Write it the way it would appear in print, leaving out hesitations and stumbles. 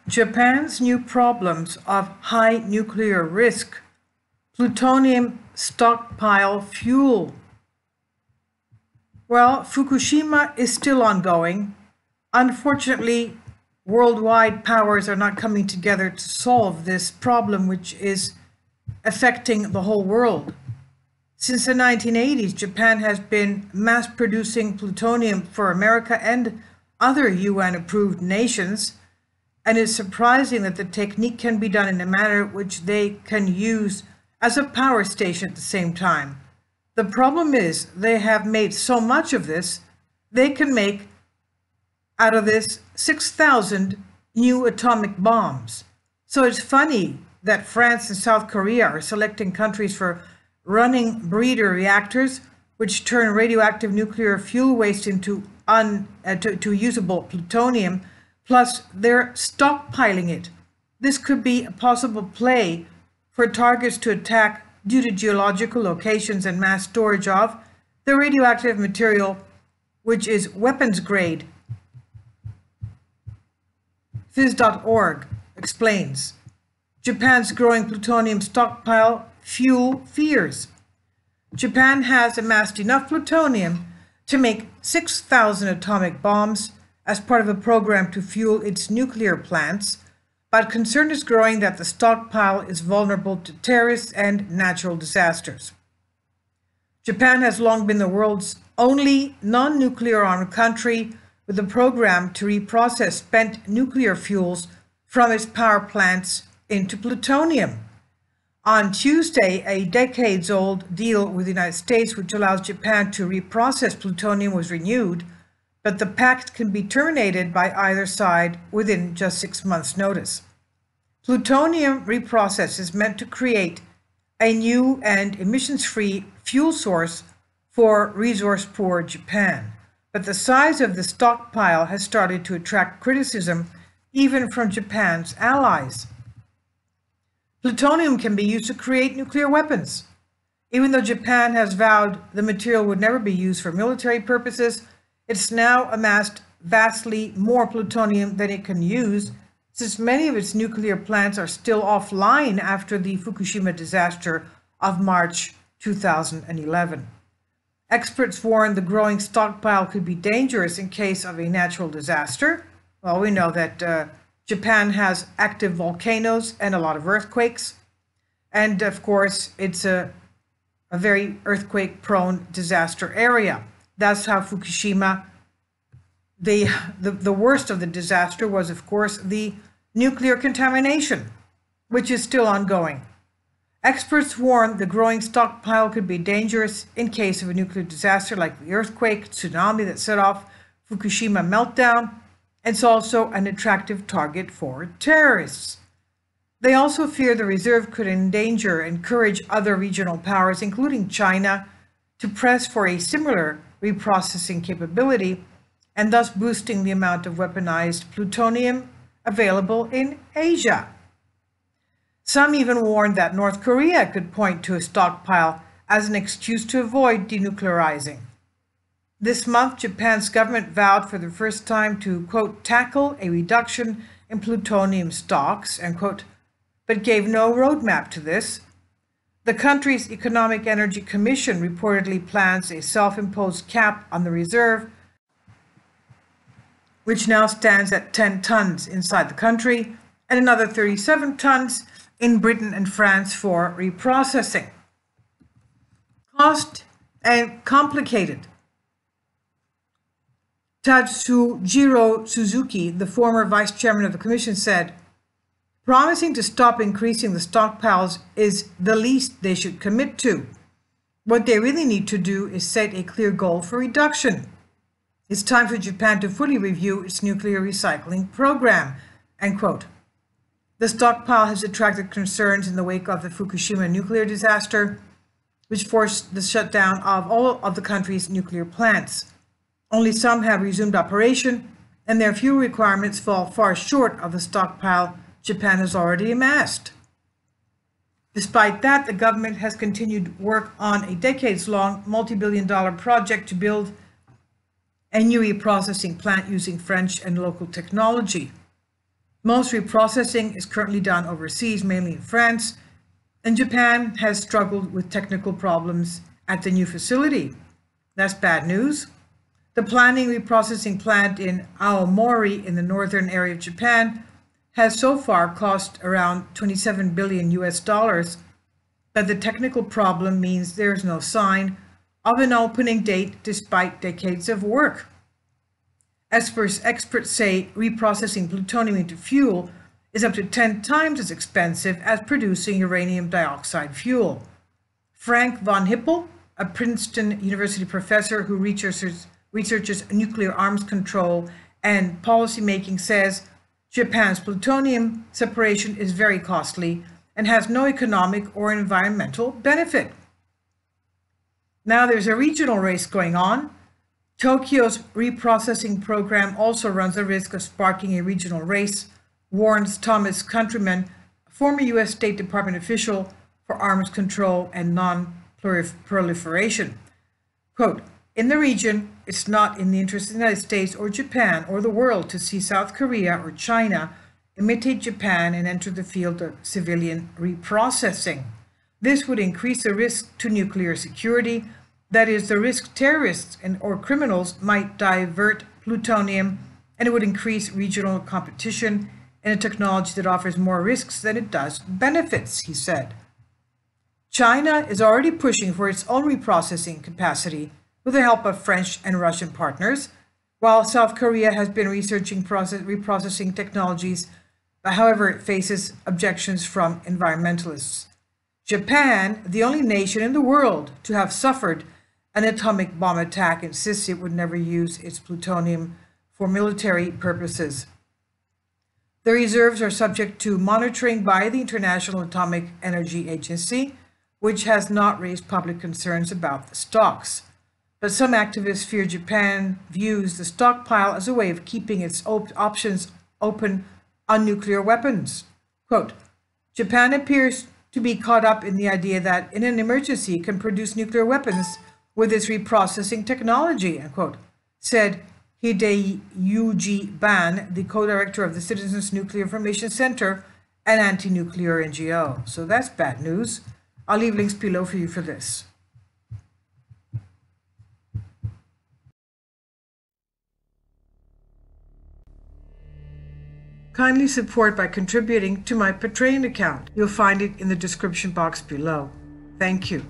Japan's new problems of high nuclear risk, plutonium stockpile fuel. Well, Fukushima is still ongoing. Unfortunately, worldwide powers are not coming together to solve this problem, which is affecting the whole world. Since the 1980s, Japan has been mass producing plutonium for America and other UN-approved nations, and it's surprising that the technique can be done in a manner which they can use as a power station at the same time. The problem is they have made so much of this, they can make out of this 6,000 new atomic bombs. So it's funny that France and South Korea are selecting countries for running breeder reactors, which turn radioactive nuclear fuel waste into usable plutonium, plus they're stockpiling it. This could be a possible play for targets to attack due to geological locations and mass storage of the radioactive material, which is weapons grade. Phys.org explains. Japan's growing plutonium stockpile fuel fears. Japan has amassed enough plutonium to make 6,000 atomic bombs as part of a program to fuel its nuclear plants, but concern is growing that the stockpile is vulnerable to terrorists and natural disasters. Japan has long been the world's only non-nuclear armed country with a program to reprocess spent nuclear fuels from its power plants into plutonium. On Tuesday, a decades-old deal with the United States, which allows Japan to reprocess plutonium, was renewed, but the pact can be terminated by either side within just 6 months' notice. Plutonium reprocess is meant to create a new and emissions-free fuel source for resource-poor Japan, but the size of the stockpile has started to attract criticism even from Japan's allies. Plutonium can be used to create nuclear weapons. Even though Japan has vowed the material would never be used for military purposes, it's now amassed vastly more plutonium than it can use, since many of its nuclear plants are still offline after the Fukushima disaster of March 2011. Experts warn the growing stockpile could be dangerous in case of a natural disaster. Well, we know that Japan has active volcanoes and a lot of earthquakes. And of course, it's a very earthquake-prone disaster area. That's how Fukushima, the worst of the disaster was, of course, the nuclear contamination, which is still ongoing. Experts warn the growing stockpile could be dangerous in case of a nuclear disaster like the earthquake, tsunami that set off Fukushima meltdown. It's also an attractive target for terrorists. They also fear the reserve could encourage other regional powers, including China, to press for a similar reprocessing capability, and thus boosting the amount of weaponized plutonium available in Asia. Some even warned that North Korea could point to a stockpile as an excuse to avoid denuclearizing. This month, Japan's government vowed for the first time to, quote, tackle a reduction in plutonium stocks, end quote, but gave no roadmap to this. The country's Economic Energy Commission reportedly plans a self-imposed cap on the reserve, which now stands at 10 tons inside the country and another 37 tons in Britain and France for reprocessing. Cost and complicated. Tatsujiro Suzuki, the former vice chairman of the commission, said, promising to stop increasing the stockpiles is the least they should commit to. What they really need to do is set a clear goal for reduction. It's time for Japan to fully review its nuclear recycling program, end quote. The stockpile has attracted concerns in the wake of the Fukushima nuclear disaster, which forced the shutdown of all of the country's nuclear plants. Only some have resumed operation, and their fuel requirements fall far short of the stockpile Japan has already amassed. Despite that, the government has continued work on a decades-long, multi-billion-dollar project to build a new reprocessing plant using French and local technology. Most reprocessing is currently done overseas, mainly in France, and Japan has struggled with technical problems at the new facility. That's bad news. The planning reprocessing plant in Aomori in the northern area of Japan has so far cost around 27 billion US dollars, but the technical problem means there's no sign of an opening date despite decades of work. Experts say reprocessing plutonium into fuel is up to 10 times as expensive as producing uranium dioxide fuel. Frank von Hippel, a Princeton University professor who researches nuclear arms control and policymaking, says Japan's plutonium separation is very costly and has no economic or environmental benefit. Now there's a regional race going on. Tokyo's reprocessing program also runs the risk of sparking a regional race, warns Thomas Countryman, a former U.S. State Department official for arms control and non-proliferation. Quote, in the region, it's not in the interest of the United States or Japan or the world to see South Korea or China imitate Japan and enter the field of civilian reprocessing. This would increase the risk to nuclear security. That is, the risk terrorists or criminals might divert plutonium, and it would increase regional competition in a technology that offers more risks than it does benefits, he said. China is already pushing for its own reprocessing capacity with the help of French and Russian partners, while South Korea has been researching reprocessing technologies. However, it faces objections from environmentalists. Japan, the only nation in the world to have suffered an atomic bomb attack, insists it would never use its plutonium for military purposes. The reserves are subject to monitoring by the International Atomic Energy Agency, which has not raised public concerns about the stocks. But some activists fear Japan views the stockpile as a way of keeping its options open on nuclear weapons. Quote, Japan appears to be caught up in the idea that in an emergency it can produce nuclear weapons with its reprocessing technology, unquote, said Hideyuji Ban, the co-director of the Citizens Nuclear Information Center, an anti-nuclear NGO. So that's bad news. I'll leave links below for you for this. Kindly support by contributing to my Patreon account. You'll find it in the description box below. Thank you.